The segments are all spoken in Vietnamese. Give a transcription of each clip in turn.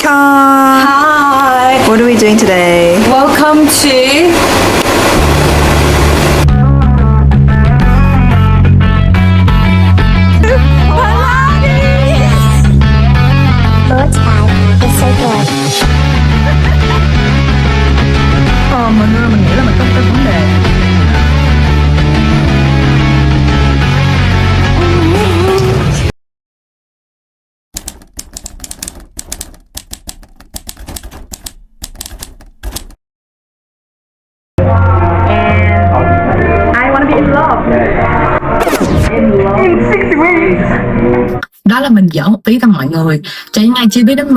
Con. Hi. What are we doing today? Welcome to Lord's Guide is so good. Mình nghĩ là mình có cái vấn đề. I want to be in love. In 60 weeks. Đó là mình giỡn một tí thôi mọi người. Cho những ai chưa biết đến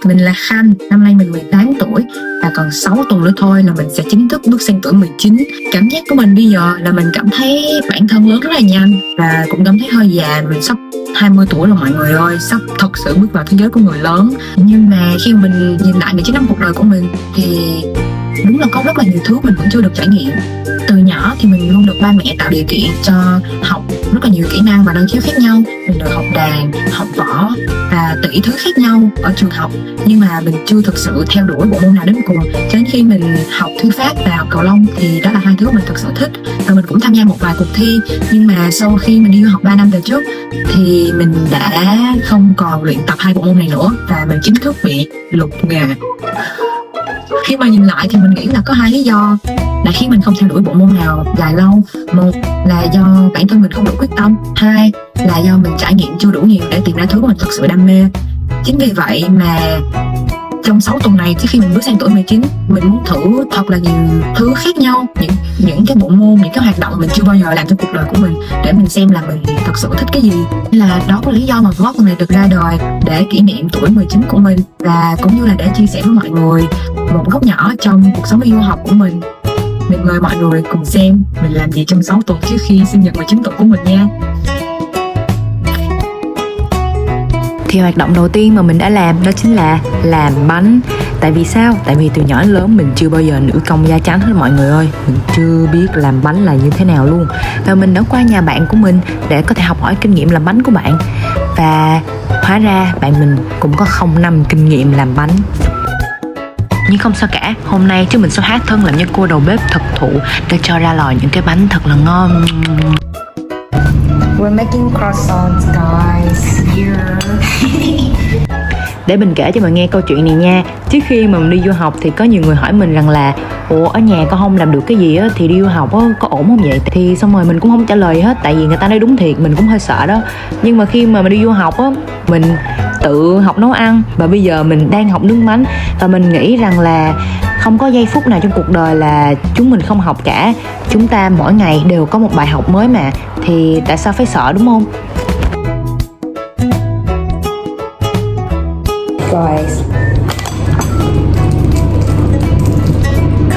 mình là Khanh, năm nay mình 18 tuổi và còn 6 tuần nữa thôi là mình sẽ chính thức bước sang tuổi 19. Cảm giác của mình bây giờ là mình cảm thấy bản thân lớn rất là nhanh và cũng cảm thấy hơi già, mình sắp 20 tuổi rồi mọi người ơi, sắp thật sự bước vào thế giới của người lớn. Nhưng mà khi mình nhìn lại 19 năm cuộc đời của mình thì đúng là có rất là nhiều thứ mình vẫn chưa được trải nghiệm. Từ nhỏ thì mình luôn được ba mẹ tạo điều kiện cho học rất là nhiều kỹ năng và năng khiếu khác nhau. Mình được học đàn, học võ và tỷ thứ khác nhau ở trường học. Nhưng mà mình chưa thực sự theo đuổi bộ môn nào đến cùng. Cho đến khi mình học thư pháp và học cầu lông thì đó là hai thứ mình thực sự thích. Và mình cũng tham gia một vài cuộc thi. Nhưng mà sau khi mình đi du học 3 năm về trước thì mình đã không còn luyện tập hai bộ môn này nữa. Và mình chính thức bị lục nghề. Khi mà nhìn lại thì mình nghĩ là có hai lý do là khiến mình không theo đuổi bộ môn nào dài lâu. Một là do bản thân mình không đủ quyết tâm. Hai là do mình trải nghiệm chưa đủ nhiều để tìm ra thứ mà mình thực sự đam mê. Chính vì vậy mà trong 6 tuần này trước khi mình bước sang tuổi 19, mình muốn thử thật là nhiều thứ khác nhau, những cái bộ môn, những cái hoạt động mình chưa bao giờ làm trong cuộc đời của mình để mình xem là mình thật sự thích cái gì. Là đó là lý do mà vlog này được ra đời, để kỷ niệm tuổi 19 của mình và cũng như là để chia sẻ với mọi người một góc nhỏ trong cuộc sống du học của mình. Mình mời mọi người cùng xem mình làm gì trong 6 tuần trước khi sinh nhật 19 tuổi của mình nha. Thì hoạt động đầu tiên mà mình đã làm đó chính là làm bánh. Tại vì sao? Tại vì từ nhỏ đến lớn mình chưa bao giờ nữ công gia chánh hết mọi người ơi. Mình chưa biết làm bánh là như thế nào luôn. Và mình đã qua nhà bạn của mình để có thể học hỏi kinh nghiệm làm bánh của bạn. Và hóa ra bạn mình cũng có 0 năm kinh nghiệm làm bánh. Nhưng không sao cả, hôm nay chúng mình sẽ hát thân làm như cô đầu bếp thực thụ để cho ra lò những cái bánh thật là ngon. We're making croissants, guys. Here. Để mình kể cho mọi nghe câu chuyện này nha. Trước khi mà mình đi du học thì có nhiều người hỏi mình rằng là ủa ở nhà con không làm được cái gì á thì đi du học á có ổn không vậy? Thì xong rồi mình cũng không trả lời hết, tại vì người ta nói đúng thiệt, mình cũng hơi sợ đó. Nhưng mà khi mà mình đi du học á, mình tự học nấu ăn và bây giờ mình đang học nướng bánh. Và mình nghĩ rằng là không có giây phút nào trong cuộc đời là chúng mình không học cả. Chúng ta mỗi ngày đều có một bài học mới mà, thì tại sao phải sợ, đúng không? Guys,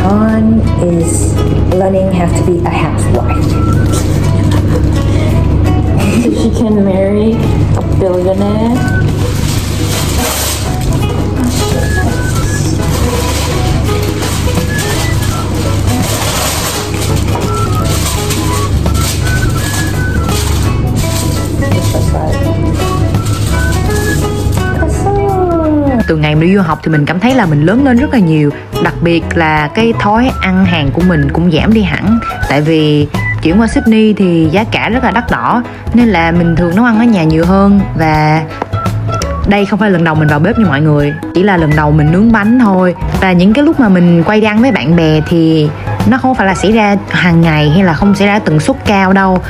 Con is learning how to be a housewife. so she can marry a billionaire. Từ ngày mình đi du học thì mình cảm thấy là mình lớn lên rất là nhiều. Đặc biệt là cái thói ăn hàng của mình cũng giảm đi hẳn. Tại vì chuyển qua Sydney thì giá cả rất là đắt đỏ, nên là mình thường nấu ăn ở nhà nhiều hơn. Và đây không phải lần đầu mình vào bếp như mọi người, chỉ là lần đầu mình nướng bánh thôi. Và những cái lúc mà mình quay đi ăn với bạn bè thì nó không phải là xảy ra hàng ngày hay là không xảy ra tần suất cao đâu.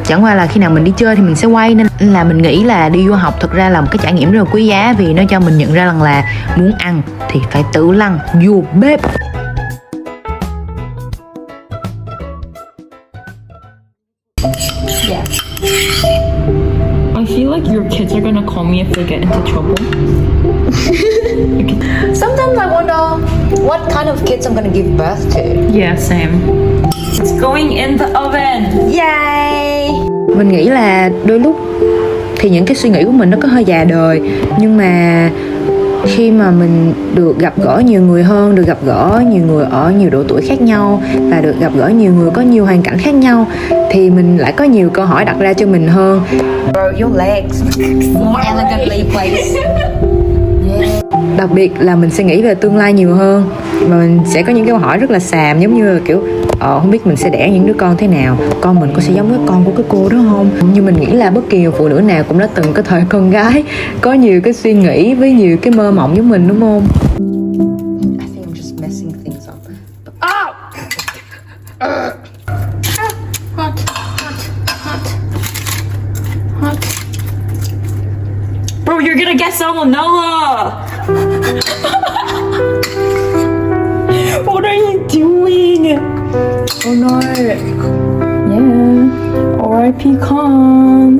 Chẳng qua là khi nào mình đi chơi thì mình sẽ quay. Nên là mình nghĩ là đi du học thực ra là một cái trải nghiệm rất là quý giá, vì nó cho mình nhận ra rằng là muốn ăn thì phải tự lăn vô bếp. Yeah. I feel like your kids are gonna call me if they get into trouble. Sometimes I wonder what kind of kids I'm gonna give birth to. Yeah, same. It's going in the oven. Yay! Mình nghĩ là đôi lúc thì những cái suy nghĩ của mình nó có hơi già đời, nhưng mà khi mà mình được gặp gỡ nhiều người hơn, được gặp gỡ nhiều người ở nhiều độ tuổi khác nhau và được gặp gỡ nhiều người có nhiều hoàn cảnh khác nhau thì mình lại có nhiều câu hỏi đặt ra cho mình hơn. Bro, your legs more elegantly placed. Yeah. Đặc biệt là mình sẽ nghĩ về tương lai nhiều hơn, mà mình sẽ có những câu hỏi rất là xàm, giống như là kiểu không biết mình sẽ đẻ những đứa con thế nào, con mình có sẽ giống với con của cái cô đó không. Nhưng mình nghĩ là bất kỳ phụ nữ nào cũng đã từng có thời con gái, có nhiều cái suy nghĩ với nhiều cái mơ mộng giống mình, đúng không? I think I'm just messing things up. Hot. Bro, you're gonna get salmonella! What are you doing? Oh no. Yeah. R.I.P. Con.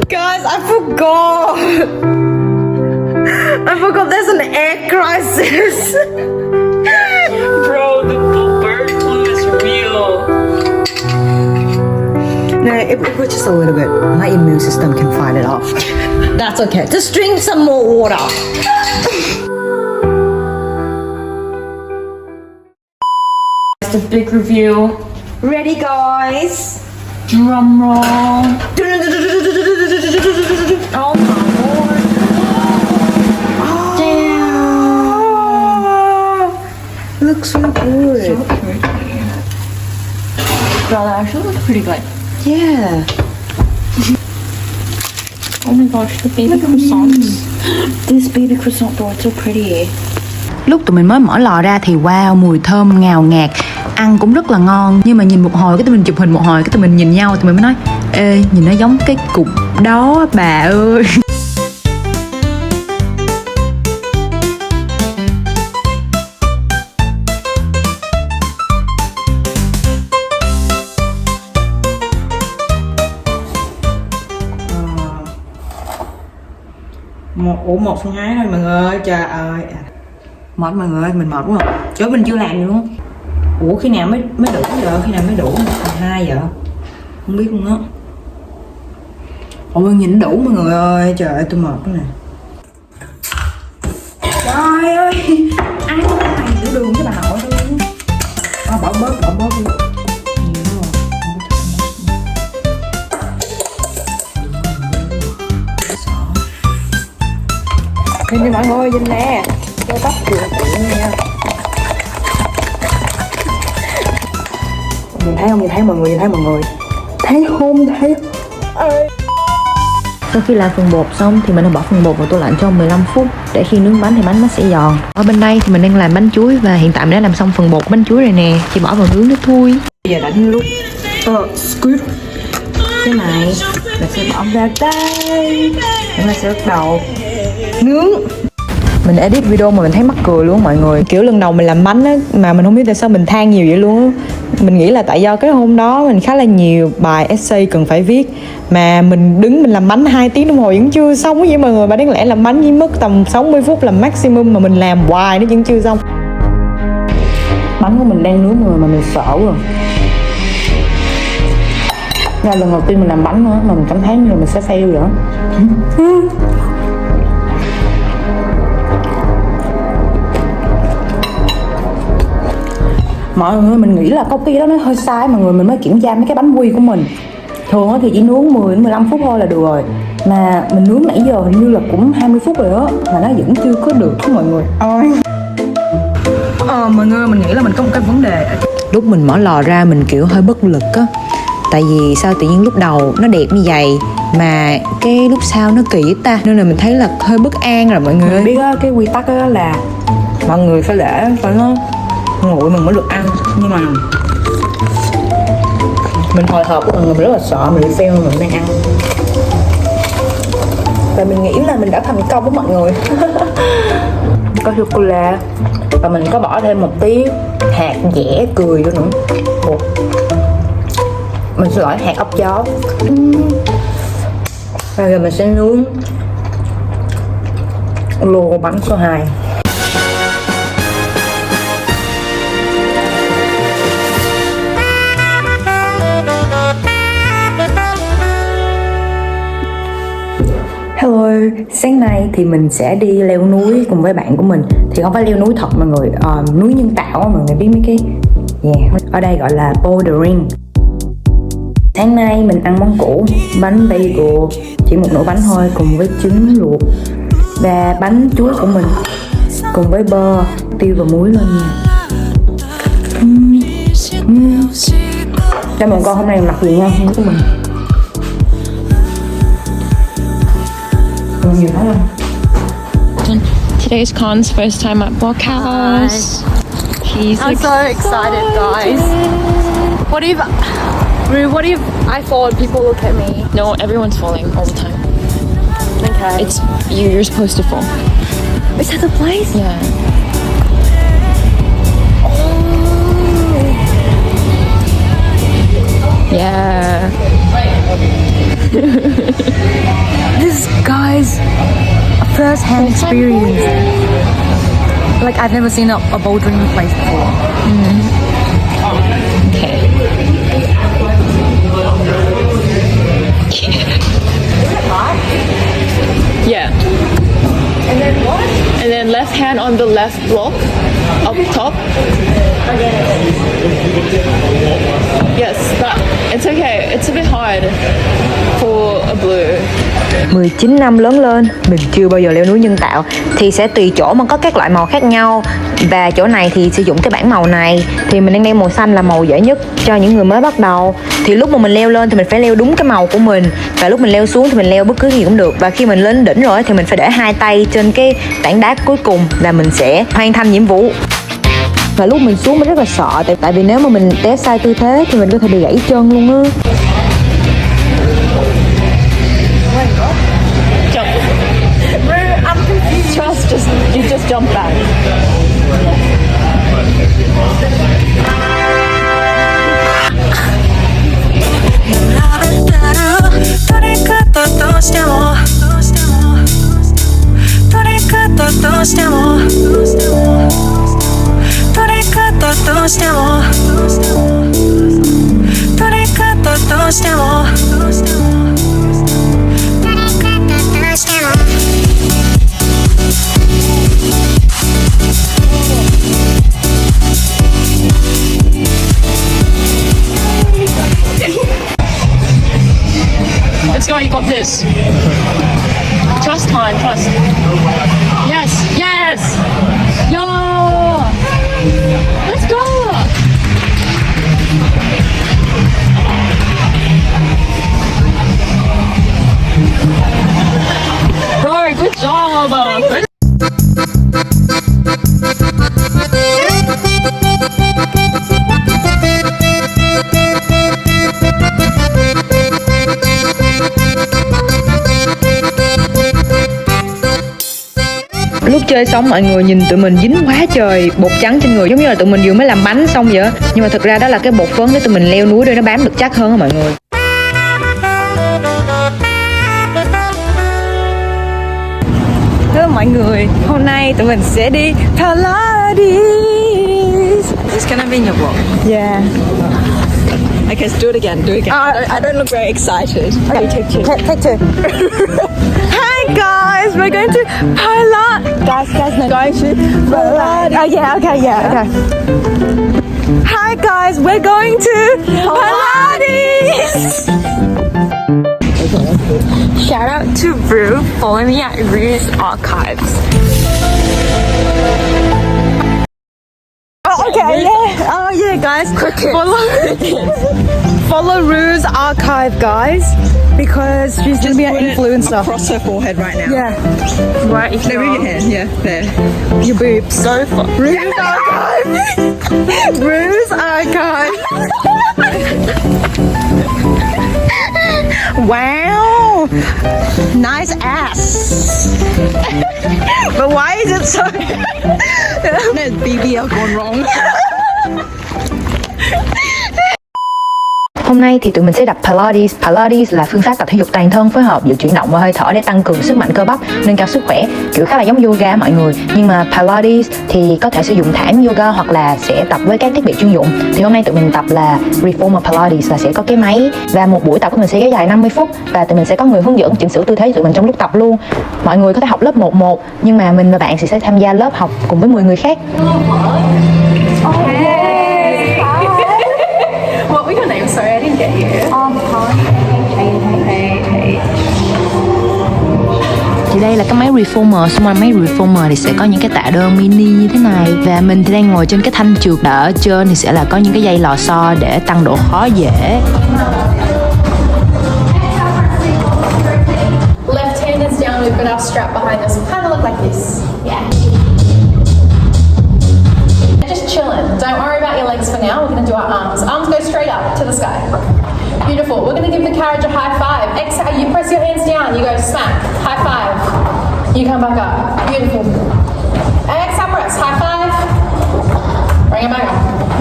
Guys, I forgot. I forgot there's an egg crisis. Bro, the bird flu is real. No, if we're just a little bit, my immune system can fight it off. That's okay. Just drink some more water. It's a big review. Ready, guys? Drum roll. Oh my lord. Damn. Looks so good. So pretty. Bro, that actually looks pretty good. Yeah. Oh my gosh, the baby croissants. This baby croissant, bro, it's so pretty. Lúc tụi mình mới mở lò ra thì wow, mùi thơm ngào ngạt, ăn cũng rất là ngon. Nhưng mà nhìn một hồi, cái tụi mình chụp hình một hồi, cái tụi mình nhìn nhau, tụi mình mới nói ê, nhìn nó giống cái cục đó bà ơi. Một phần hai thôi mọi người ơi, trời ơi. Mệt mọi người ơi, mình mệt quá rồi. Trời, mình chưa làm luôn. Ủa khi nào mới đủ giờ, khi nào mới đủ 1 phần 2 giờ? Không biết luôn á. Ôi nhìn đủ mọi người ơi, trời ơi tôi mệt quá nè. Trời ơi, ăn cái này tiểu đường cho bà nội luôn. Bỏ bớt luôn. Nhiều quá rồi. Nhìn đi mọi người, nhìn nè, cho tóc vừa tiện nha. Nhìn thấy không, nhìn thấy mọi người, thấy không, thấy. Sau khi làm phần bột xong thì mình đã bỏ phần bột vào tủ lạnh trong 15 phút để khi nướng bánh thì bánh nó sẽ giòn. Ở bên đây thì mình đang làm bánh chuối và hiện tại mình đã làm xong phần bột bánh chuối rồi nè, chỉ bỏ vào nướng nữa thôi. Bây giờ đánh lúc squid cái này mình sẽ bỏ ra đây, chúng ta sẽ bắt đầu nướng. Mình edit video mà mình thấy mắc cười luôn mọi người. Kiểu lần đầu mình làm bánh á, mà mình không biết tại sao mình than nhiều vậy luôn á. Mình nghĩ là tại do cái hôm đó mình khá là nhiều bài essay cần phải viết, mà mình đứng mình làm bánh 2 tiếng đồng hồ vẫn chưa xong vậy mọi người. Mà đáng lẽ làm bánh chỉ mất tầm 60 phút là maximum, mà mình làm hoài nó vẫn chưa xong. Bánh của mình đang nướng rồi mà mình sợ rồi. Đây là lần đầu tiên mình làm bánh nữa mà mình cảm thấy như là mình sẽ fail rồi. Mọi người, mình nghĩ là có cái đó nó hơi sai mọi người, mình mới kiểm tra mấy cái bánh quy của mình. Thường thì chỉ nướng 10-15 phút thôi là được rồi, mà mình nướng nãy giờ hình như là cũng 20 phút rồi đó, mà nó vẫn chưa có được đó mọi người. Mọi người, mình nghĩ là mình có một cái vấn đề. Lúc mình mở lò ra mình kiểu hơi bất lực á, tại vì sao tự nhiên lúc đầu nó đẹp như vậy mà cái lúc sau nó kỳ ta, nên là mình thấy là hơi bất an rồi mọi người. Mình biết á, cái quy tắc đó là mọi người phải để phải nó nguội mình mới được ăn, nhưng mà mình hồi hộp của mọi người, mình rất là sợ mình bị fail mà mình đang ăn. Và mình nghĩ là mình đã thành công với mọi người. Có sô-cô-la và mình có bỏ thêm một tí hạt dẻ cười vô nữa. Ủa, mình sẽ loại hạt ốc chó. Rồi mình sẽ nướng lô bánh số 2. Hello, sáng nay thì mình sẽ đi leo núi cùng với bạn của mình. Thì không phải leo núi thật mọi người, núi nhân tạo mọi người biết mấy cái ở đây gọi là bouldering. Sáng nay mình ăn món cũ, bánh bagel, chỉ một nửa bánh thôi cùng với trứng luộc và bánh chuối của mình cùng với bơ, tiêu và muối lên nha. Cho mọi con hôm nay mặc gì nha, không của mình. Còn nhiều thấy không? Today's Khan's first time at Blockhouse. I'm so excited, guys. What if I fall and people look at me? No, everyone's falling all the time. Okay. It's you're supposed to fall. Is that the place? Yeah. Yeah. This guy's first-hand experience. Like I've never seen a bouldering place before. Okay. Yeah. And then what? And then left hand on the left block up top. Yes, but it's okay. It's a bit hard for a blue. 19 năm lớn lên, mình chưa bao giờ leo núi nhân tạo. Thì sẽ tùy chỗ mà có các loại màu khác nhau. Và chỗ này thì sử dụng cái bảng màu này. Thì mình đang đeo màu xanh là màu dễ nhất cho những người mới bắt đầu. Thì lúc mà mình leo lên thì mình phải leo đúng cái màu của mình. Và lúc mình leo xuống thì mình leo bất cứ gì cũng được. Và khi mình lên đỉnh rồi thì mình phải để hai tay trên cái tảng đá cuối cùng là mình sẽ hoàn thành nhiệm vụ. Và lúc mình xuống mình rất là sợ, tại vì nếu mà mình té sai tư thế thì mình có thể bị gãy chân luôn á. Jump. I'm confused. You just jump back. Let's go, you got this. Trust time, trust. Yes, yes! Yo! Let's go! Bro, good job! Lúc chơi xong mọi người nhìn tụi mình dính quá trời bột trắng trên người, giống như là tụi mình vừa mới làm bánh xong vậy á. Nhưng mà thực ra đó là cái bột phấn để tụi mình leo núi để nó bám được chắc hơn á mọi người. Hello mọi người, hôm nay tụi mình sẽ đi Pilates. It's gonna be in your vlog. Yeah. Okay, let's do it again. Do it again. I don't look very excited. Okay, take two. Hi guys, we're going to Pilates. Guys, no. Going to Pilates. Oh yeah, okay, yeah, okay. Hi guys, we're going to Pilates. Shout out to Rue. Follow me at Rue's Archives. Oh, okay, yeah. Oh, yeah, guys. Follow Rue's Archive, guys, because she's gonna be an influencer. Across her forehead right now. Yeah. Right. If No, move your hand. Yeah, there. your boobs. So far. Rue's Archive. Rue's Archive. Wow. Nice ass. But why is it so... No, BBL gone wrong. Hôm nay thì tụi mình sẽ tập Pilates. Pilates là phương pháp tập thể dục toàn thân phối hợp giữa chuyển động và hơi thở để tăng cường sức mạnh cơ bắp, nâng cao sức khỏe, kiểu khá là giống yoga mọi người. Nhưng mà Pilates thì có thể sử dụng thảm yoga hoặc là sẽ tập với các thiết bị chuyên dụng. Thì hôm nay tụi mình tập là Reformer Pilates, là sẽ có cái máy và một buổi tập của mình sẽ kéo dài 50 phút và tụi mình sẽ có người hướng dẫn chỉnh sửa tư thế cho tụi mình trong lúc tập luôn. Mọi người có thể học lớp 1-1 nhưng mà mình và bạn sẽ tham gia lớp học cùng với 10 người khác. What were your names? Sorry, I didn't get you. Thì đây là cái máy reformer, xung quanh máy reformer thì sẽ có những cái tạ đơn mini như thế này. Và mình thì đang ngồi trên cái thanh trượt, và ở trên thì sẽ là có những cái dây lò xo để tăng độ khó dễ. Left hand is down, we've got our strap behind us. Kind of look like this. Yeah. Just chilling. Don't worry about your legs for now. We're going to do our arms. Arms go straight up to the sky. Beautiful. We're going to give the carriage a high five. Exhale, you press your hands down. You go smack. High five. You come back up. Beautiful. Exhale, press. High five. Bring it back up.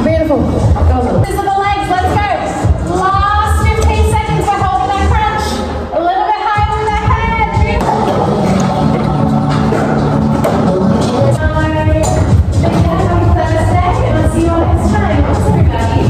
Beautiful. This is the legs. Let's go. Last 15 seconds. We're holding that crunch. A little bit higher with that head. See you next time. Everybody.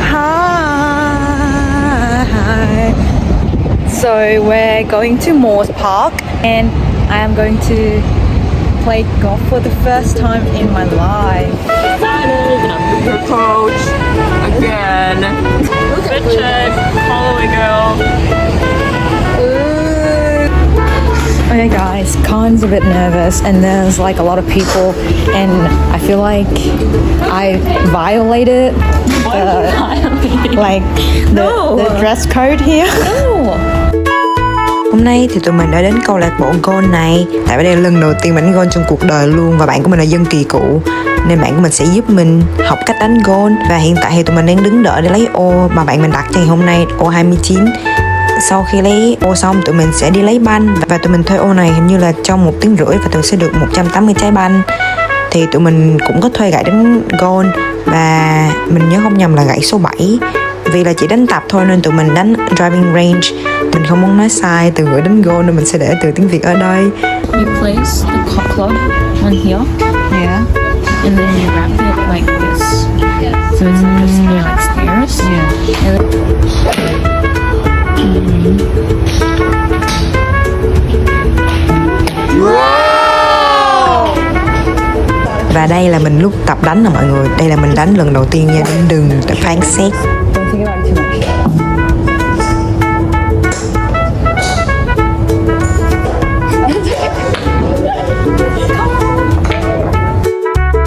Hi. So we're going to Moores Park and I am going to play golf for the first time in my life. Your coach again. Richard, follow me, girl. Okay guys, Khan's a bit nervous and there's like a lot of people and I feel like I violated the dress code here. Hôm nay thì tụi mình đã đến câu lạc bộ golf này. Tại vì đây là lần đầu tiên mình đánh golf trong cuộc đời luôn. Và bạn của mình là dân kỳ cựu, nên bạn của mình sẽ giúp mình học cách đánh golf. Và hiện tại thì tụi mình đang đứng đợi để lấy ô mà bạn mình đặt cho ngày hôm nay, ô 29. Sau khi lấy ô xong tụi mình sẽ đi lấy banh. Và tụi mình thuê ô này hình như là trong 1 tiếng rưỡi và tụi mình sẽ được 180 trái banh. Thì tụi mình cũng có thuê gậy đánh golf. Và mình nhớ không nhầm là gậy số 7. Vì là chỉ đánh tập thôi nên tụi mình đánh driving range. Mình không muốn nói sai từ ngữ đánh golf nên mình sẽ để từ tiếng Việt ở đây. You place the cock club on here. Yeah. And then you wrap it like this. So it's near like stairs. Yeah. Và đây là mình lúc tập đánh nè mọi người. Đây là mình đánh lần đầu tiên nha, nên đừng phán xét.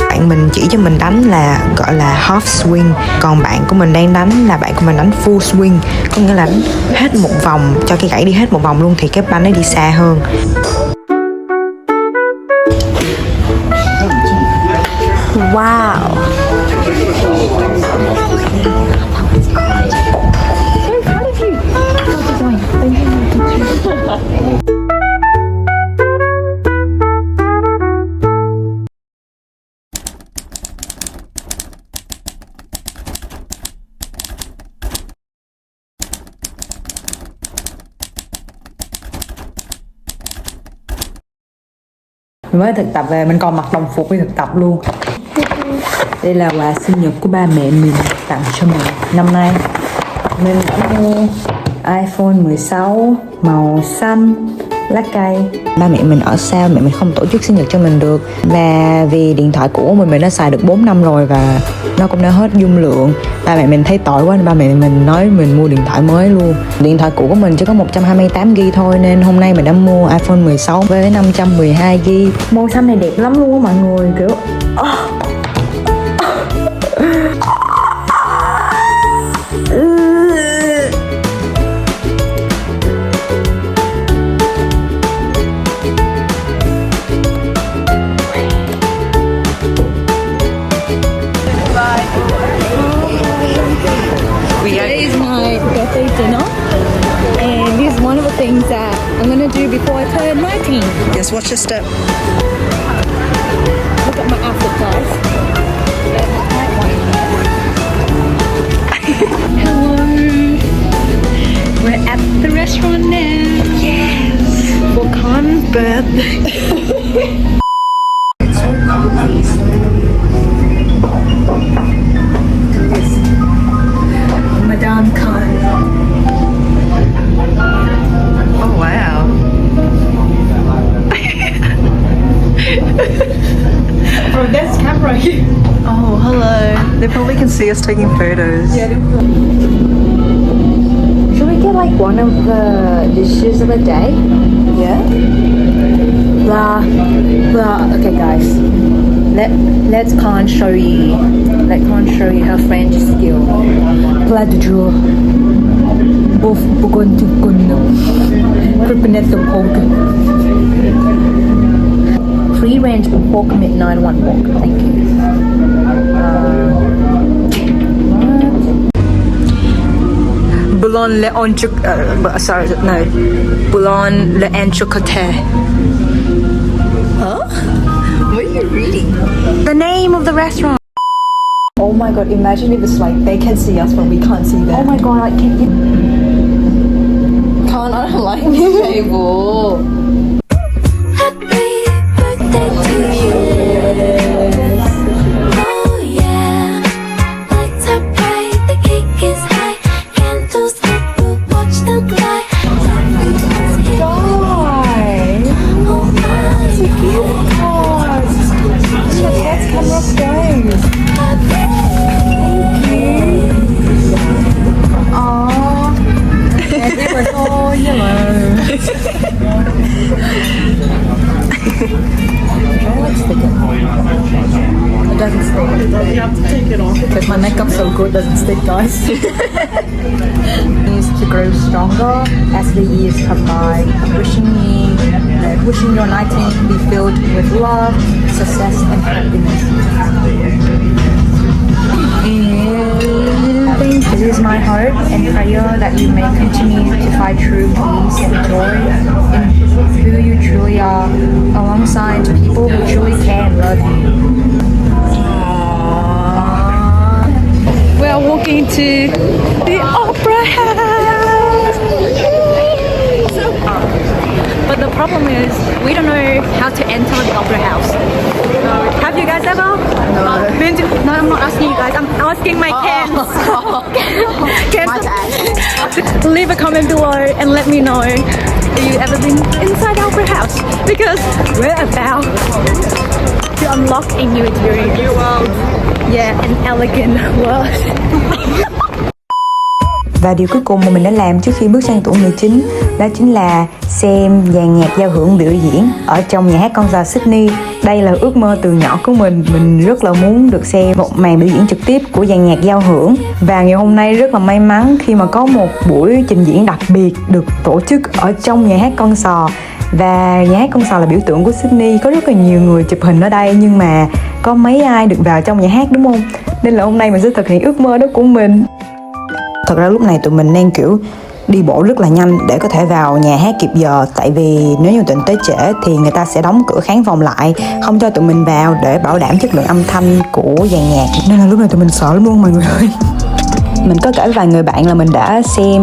Bạn mình chỉ cho mình đánh là gọi là half swing, còn bạn của mình đang đánh là bạn của mình đánh full swing, có nghĩa là đánh hết một vòng, cho cái gãy đi hết một vòng luôn thì cái banh nó đi xa hơn. Wow. Mình mới thực tập về, mình còn mặc đồng phục đi thực tập luôn. Đây là quà sinh nhật của ba mẹ mình tặng cho mình năm nay. Mình đã mua iPhone 16 màu xanh lá cây. Ba mẹ mình ở xa, mẹ mình không tổ chức sinh nhật cho mình được. Và vì điện thoại cũ của mình đã xài được 4 năm rồi và nó cũng đã hết dung lượng. Ba mẹ mình thấy tội quá nên ba mẹ mình nói mình mua điện thoại mới luôn. Điện thoại cũ của mình chỉ có 128GB thôi, nên hôm nay mình đã mua iPhone 16 với 512GB. Màu xanh này đẹp lắm luôn á mọi người, kiểu Today is my birthday dinner, and this is one of the things that I'm gonna do before I turn 19. Yes, watch your step. Look at my outfit, guys. Hello. We're at the restaurant now. Yes. For Khan's birthday. Madame Khan. Oh wow. Bro, that's camera here. Oh hello. They probably can see us taking photos. Yeah. Should we get like one of the dishes of the day? Yeah. Okay guys. Let's Khan show you. Let Khan show you her French skill. Plat du jour. Bof bugon tu gunno. Kripenetum pork. Free range pork meat 9-1 pork. Thank you. Bouillon le sorry, no. Bouillon le entrecote. Huh? What are you reading? The name of the restaurant. Oh my god, imagine if it's like they can see us but we can't see them. Oh my god, like can you Can't I don't like this table. Happy birthday to you. Oh yeah. Lights are bright, the cake is high. Candles lit, we'll watch them fly. Oh my. It's a gift card. Let's come up guys. It doesn't stick. You have to take it off. Because my makeup's so good, it doesn't stick, guys. Needs to grow stronger as the years come by. Wishing your 19th to be filled with love, success, and happiness. It is my hope and prayer that you may continue to find true peace and joy in who you truly are, alongside people who truly care and love you. We are walking to the Opera House. But the problem is we don't know how to enter the Opera House. Have you guys ever? No. Been to, no, I'm not asking you guys. I'm asking my cans. Leave a comment below and let me know if you ever been inside the Opera House, because we're about to unlock a new experience. New world. Yeah, an elegant world. Và điều cuối cùng mà mình đã làm trước khi bước sang tuổi 19 đó chính là xem dàn nhạc giao hưởng biểu diễn ở trong nhà hát concert Sydney. Đây là ước mơ từ nhỏ của mình rất là muốn được xem một màn biểu diễn trực tiếp của dàn nhạc giao hưởng. Và ngày hôm nay rất là may mắn khi mà có một buổi trình diễn đặc biệt được tổ chức ở trong nhà hát concert. Và nhà hát concert là biểu tượng của Sydney, có rất là nhiều người chụp hình ở đây nhưng mà có mấy ai được vào trong nhà hát đúng không? Nên là hôm nay mình sẽ thực hiện ước mơ đó của mình. Thật ra lúc này tụi mình đang kiểu đi bộ rất là nhanh để có thể vào nhà hát kịp giờ. Tại vì nếu như tụi mình tới trễ thì người ta sẽ đóng cửa khán phòng lại, không cho tụi mình vào để bảo đảm chất lượng âm thanh của dàn nhạc. Nên là lúc này tụi mình sợ lắm luôn mọi người ơi. Mình có kể với vài người bạn là mình đã xem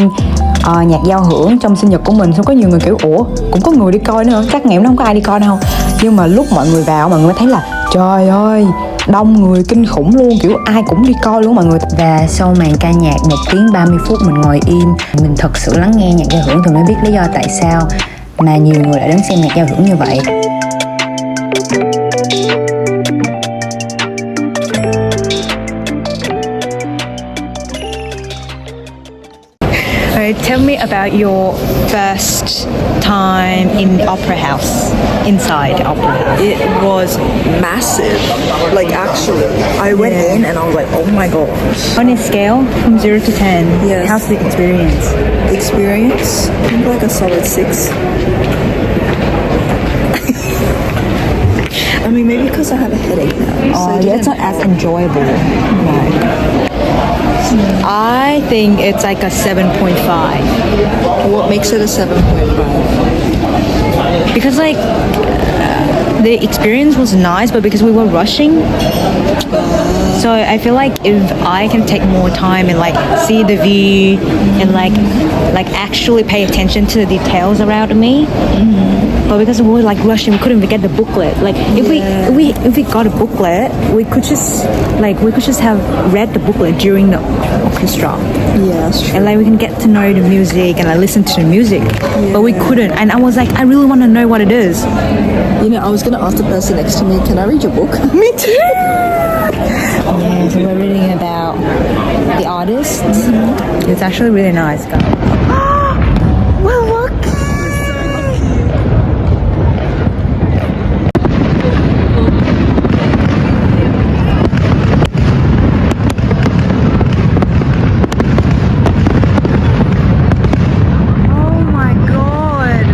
nhạc giao hưởng trong sinh nhật của mình. Xong có nhiều người kiểu ủa cũng có người đi coi nữa, chắc ngày hôm đó không có ai đi coi đâu. Nhưng mà lúc mọi người vào mọi người mới thấy là trời ơi đông người kinh khủng luôn, kiểu ai cũng đi coi luôn mọi người. Và sau màn ca nhạc 1 tiếng 30 phút mình ngồi im, mình thật sự lắng nghe nhạc giao hưởng thì mới biết lý do tại sao mà nhiều người đã đến xem nhạc giao hưởng như vậy. Tell me about your first time in the Opera House, inside the Opera House. It was massive. Like actually, I went in and I was like, oh my gosh. On a scale from 0 to 10, Yes. how's the experience? Experience, I think like a solid 6. I mean, maybe because I have a headache now. So I Yeah, it's not as enjoyable. I think it's like a 7.5. What makes it a 7.5? Because like the experience was nice, but because we were rushing, so I feel like if I can take more time and like see the view and like actually pay attention to the details around me. But because we were like rushing, we couldn't even get the booklet. Like if we got a booklet, we could just have read the booklet during the orchestra. Yeah, that's true. And like we can get to know the music and like listen to the music. But we couldn't. And I was like, I really want to know what it is. You know, I was gonna ask the person next to me, can I read your book? Me too. Yeah, so we're reading about the artists. It's actually really nice, guys. We're lucky. Oh my god.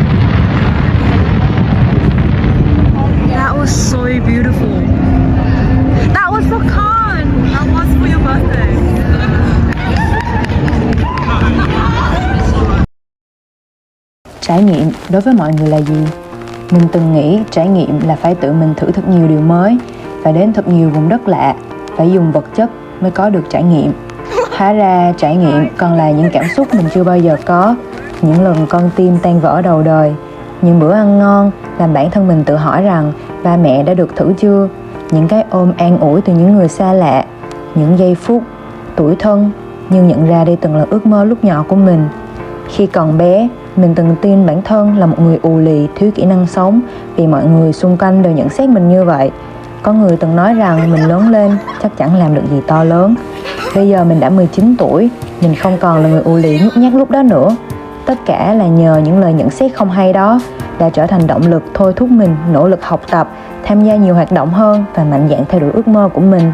That was so beautiful. That was for Khan. That was for your birthday. Trải nghiệm đối với mọi người là gì? Mình từng nghĩ trải nghiệm là phải tự mình thử thật nhiều điều mới, phải đến thật nhiều vùng đất lạ, phải dùng vật chất mới có được trải nghiệm. Hóa ra trải nghiệm còn là những cảm xúc mình chưa bao giờ có, những lần con tim tan vỡ đầu đời, những bữa ăn ngon làm bản thân mình tự hỏi rằng ba mẹ đã được thử chưa, những cái ôm an ủi từ những người xa lạ, những giây phút tủi thân nhưng nhận ra đây từng là ước mơ lúc nhỏ của mình. Khi còn bé, mình từng tin bản thân là một người ù lì, thiếu kỹ năng sống vì mọi người xung quanh đều nhận xét mình như vậy. Có người từng nói rằng mình lớn lên chắc chẳng làm được gì to lớn. Bây giờ mình đã 19 tuổi, mình không còn là người ù lì nhút nhát lúc đó nữa. Tất cả là nhờ những lời nhận xét không hay đó đã trở thành động lực thôi thúc mình nỗ lực học tập, tham gia nhiều hoạt động hơn và mạnh dạn theo đuổi ước mơ của mình.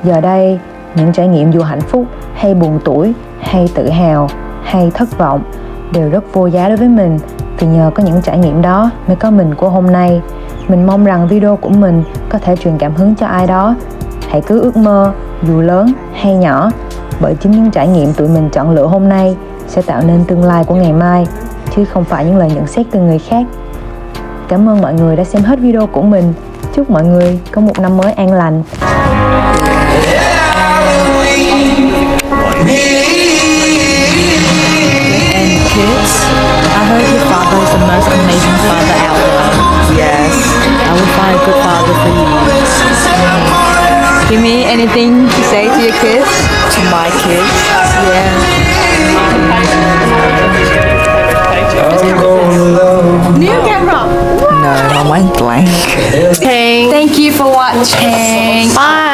Giờ đây, những trải nghiệm dù hạnh phúc hay buồn tủi, hay tự hào, hay thất vọng đều rất vô giá đối với mình, vì nhờ có những trải nghiệm đó mới có mình của hôm nay. Mình mong rằng video của mình có thể truyền cảm hứng cho ai đó. Hãy cứ ước mơ, dù lớn hay nhỏ, bởi chính những trải nghiệm tụi mình chọn lựa hôm nay sẽ tạo nên tương lai của ngày mai, chứ không phải những lời nhận xét từ người khác. Cảm ơn mọi người đã xem hết video của mình. Chúc mọi người có một năm mới an lành. And kids, I heard your father is the most amazing father out there. Yes. I will find a good father for you. Give me anything to say to your kids? To my kids. Yeah. New camera. No, my mind blank. Thank you for watching. Bye.